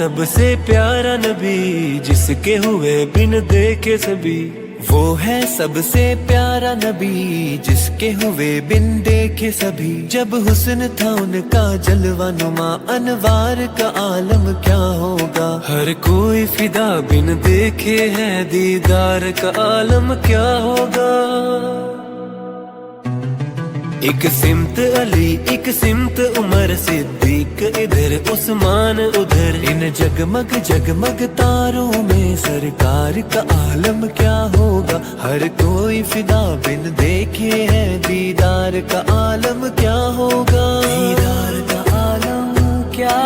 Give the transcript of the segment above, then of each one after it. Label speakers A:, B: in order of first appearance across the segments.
A: سب سے پیارا نبی جس کے ہوئے بن دیکھے سبھی،
B: وہ ہے سب سے پیارا نبی جس کے ہوئے بن دیکھے سبھی، جب حسن تھا ان کا جلوہ نما انوار کا عالم کیا ہوگا،
A: ہر کوئی فدا بن دیکھے ہے دیدار کا عالم کیا ہوگا۔ ایک سمت علی ایک سمت عمر صدیق ادھر عثمان ادھر، ان جگمگ جگمگ تاروں میں سرکار کا عالم کیا ہوگا، ہر کوئی فدا بن دیکھے ہے دیدار کا عالم کیا ہوگا، دیدار کا عالم کیا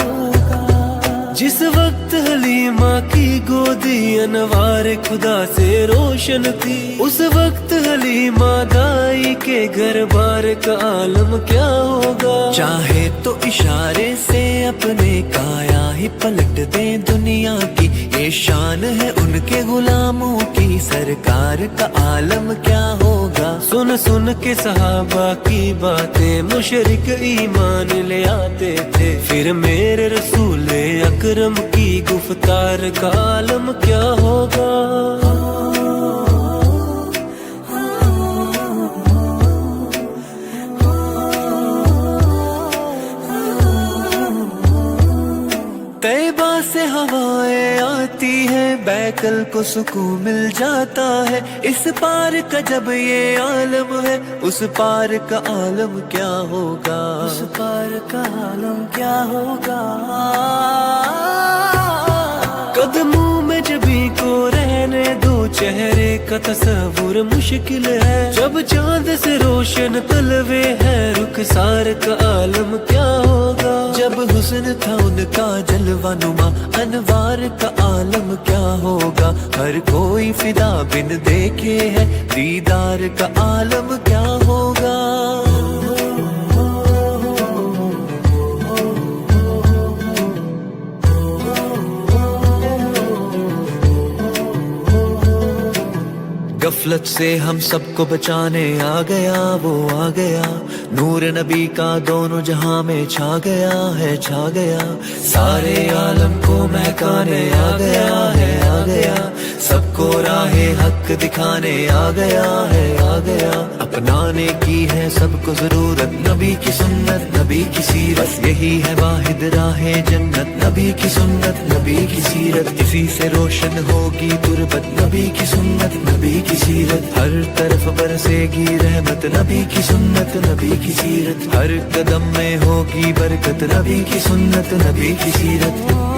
A: ہوگا۔ جس وقت حلیمہ کی گودی انوار خدا سے روشن تھی، اس وقت حلیمہ دائی کے گھر بار کا عالم کیا ہوگا، چاہے تو اشارے سے اپنے کایا ہی پلٹ دیں دنیا کی، یہ شان ہے ان کے غلاموں کی، سرکار کا عالم کیا ہوگا۔ سن سن کے صحابہ کی باتیں مشرک ایمان لے آتے تھے، پھر میرے رسول اکرم کی گفتار کا عالم کیا ہوگا۔ طیبہ سے ہوائیں آتی ہے، بیکل کو سکون مل جاتا ہے، اس پار کا جب یہ عالم ہے، اس پار کا عالم کیا ہوگا، اس پار کا عالم کیا ہوگا۔ قدموں میں جبھی کو رہنے دو، چہرے کا تصور مشکل ہے، جب چاند سے روشن طلوے ہے، رخسار کا عالم کیا ہوگا، جب حسن تھا ان کا جلوہ نما انوار کا عالم کیا ہوگا، ہر کوئی فدا بن دیکھے ہے دیدار کا عالم کیا ہوگا۔ غفلت سے ہم سب کو بچانے آ گیا، وہ آ گیا، نور نبی کا دونوں جہاں میں چھا گیا ہے، چھا گیا، سارے عالم کو مہکانے آ گیا ہے، آ گیا، سب کو راہ حق دکھانے آ گیا ہے، آ گیا، اپنانے کی ہے سب کو ضرورت، نبی کی سنت نبی کی سیرت، یہی ہے واحد راہ جنت، نبی کی سنت نبی کی سیرت، اسی سے روشن ہوگی تربت، نبی کی سنت نبی کی سیرت، ہر طرف برسے گی رحمت، نبی کی سنت نبی کی سیرت، ہر قدم میں ہوگی برکت، نبی کی سنت نبی کی سیرت۔